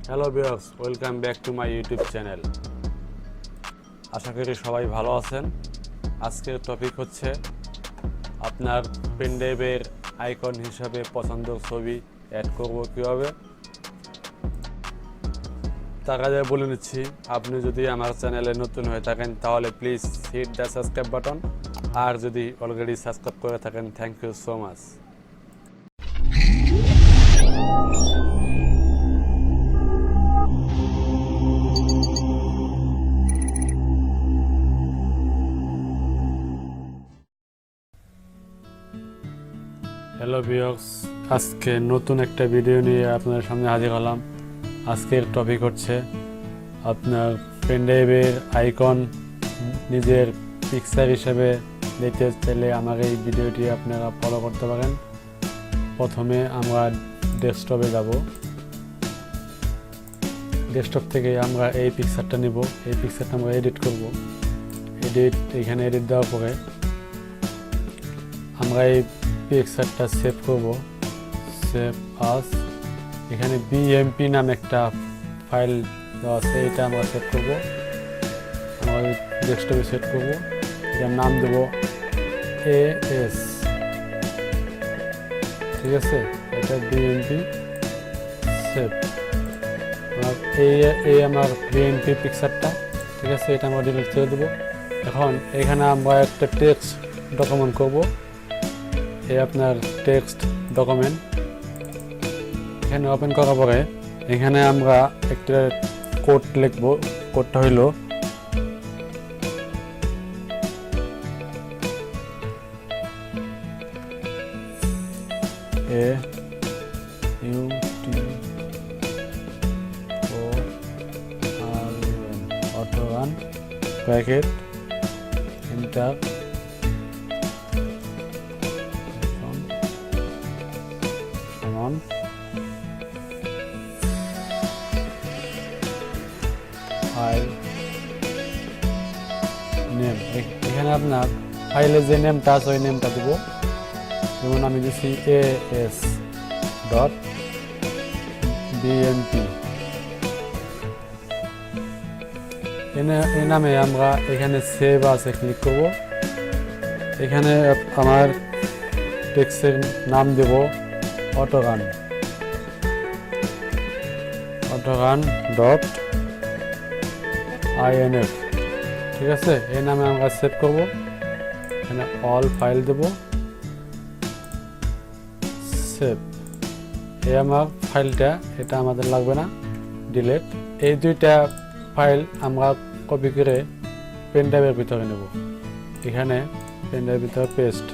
Hello viewers, welcome back to my YouTube channel. আশা করি সবাই ভালো আছেন। আজকের টপিক হচ্ছে আপনার পেনড্রাইভের আইকন হিসাবে পছন্দের ছবি অ্যাড করব কীভাবে। তার আগে বলে নিচ্ছি, আপনি যদি আমার চ্যানেলে নতুন হয়ে থাকেন তাহলে please hit the subscribe button, আর যদি অলরেডি সাবস্ক্রাইব করে থাকেন thank you so much. Hello viewers, আজকে নতুন একটা ভিডিও নিয়ে আপনাদের সামনে হাজির হলাম। আজকের টপিক হচ্ছে আপনার পেনড্রাইভের আইকন নিজের পিকচার হিসেবে দেখতে চাইলে আমার এই ভিডিওটি আপনারা ফলো করতে পারেন। প্রথমে আমরা ডেস্কটপে যাব। ডেস্কটপ থেকে আমরা এই পিকচারটা নিব। এই পিকচারটা আমরা এডিট করব। এখানে এডিট দেওয়ার পরে আমরা এই পিকচারটা সেভ করব। সেভ আস। এখানে বিএমপি নামে একটা ফাইল দেওয়া আছে, এটা আমরা সেভ করব। আমরা ডেস্কটপে সেট করব। এটার নাম দেব এএস। ঠিক আছে, এটা বিএমপি সেভ। এই আমার বিএমপি পিকচারটা। ঠিক আছে, এটা আমরা ডিলিট করে দেবো। এখন এখানে আমরা একটা টেক্সট ডকুমেন্ট করব। এই আপনার টেক্সট ডকুমেন্ট এখানে ওপেন করার পরে এখানে আমরা একটা কোড লিখব। কোডটা হইল Autorun bracket enter on file name. এখানে আপনার ফাইলের যে নেমটা আছে ওই নেমটা দেব। যেমন আমি দিচ্ছি as.bmp। এই নামে আমরা এখানে সেভ আছে ক্লিক করব। এখানে আমার টেক্সটের নাম দেব Autorun.inf। ঠিক আছে, এই নামে আমরা সেভ করব। এখানে অল ফাইল দেব, সেভ। এই আমার ফাইলটা, এটা আমাদের লাগবে না, ডিলিট। এই দুইটা ফাইল আমরা কপি করে পেনড্রাইভের ভিতরে নেব। এখানে পেনড্রাইভের ভিতরে পেস্ট।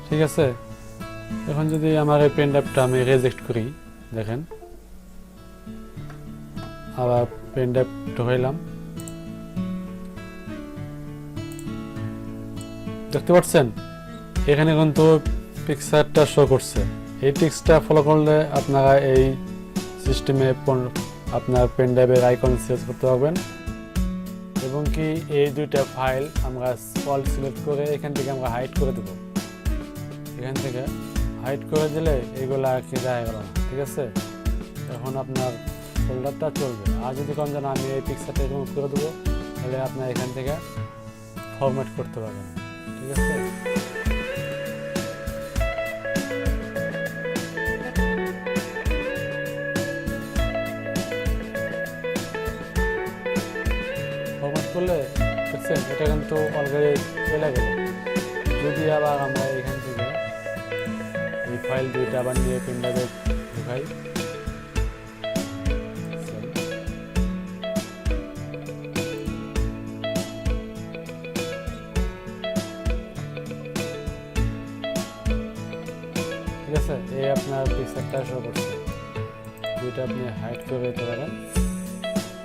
ঠিক আছে, এখন যদি আমার এই পেনড্রাইভটা আমি রিজেক্ট করি, দেখেন আবার পেনড্রাইভ ঢোকাইলাম, দেখতে পাচ্ছেন এখানে কিন্তু পিকচারটা শো করছে। এই টিক্সটা ফলো করলে আপনারা এই সিস্টেমে আপনার পেনড্রাইভের আইকন চেঞ্জ করতে পারবেন। এবং কি এই দুইটা ফাইল আমরা অল সিলেক্ট করে এখান থেকে আমরা হাইড করে দেব। এখান থেকে হাইড করে দিলে এগুলো আর কি দেখা গেল না। ঠিক আছে, এখন আপনার ফোল্ডারটা চলবে। আর যদি কোন যেন আমি এই পিকচারটা রিমুভ করে দেবো, তাহলে আপনার এখান থেকে ফরম্যাট করতে পারবেন। ঠিক আছে, ফরম্যাট করলে দেখছেন এটা কিন্তু অলরেডি চলে গেল। যদি আবার আমরা এখান থেকে এই ফাইল দুইটা আবার নিয়ে পেনড্রাইভে ঢুকাই, ঠিক আছে, এই আপনার পিকচারটা শো করছে। দুইটা আপনি হাইড করে দিতে পারেন,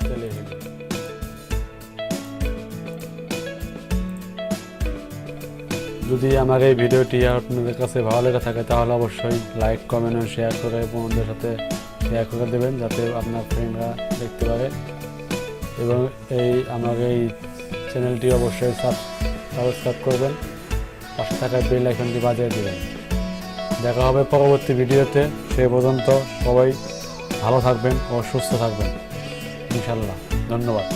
চলে গেল। যদি আমার এই ভিডিওটি আপনাদের কাছে ভালো লেগে থাকে তাহলে অবশ্যই লাইক, কমেন্ট ও শেয়ার করে বন্ধুদের সাথে শেয়ার করে দেবেন, যাতে আপনার ফ্রেন্ডরা দেখতে পারে। এবং আমার এই চ্যানেলটি অবশ্যই সাবস্ক্রাইব করবেন, পাশে থাকা বেল আইকনটি বাজিয়ে দেবেন। দেখা হবে পরবর্তী ভিডিওতে। সে পর্যন্ত সবাই ভালো থাকবেন ও সুস্থ থাকবেন ইনশাল্লাহ। ধন্যবাদ।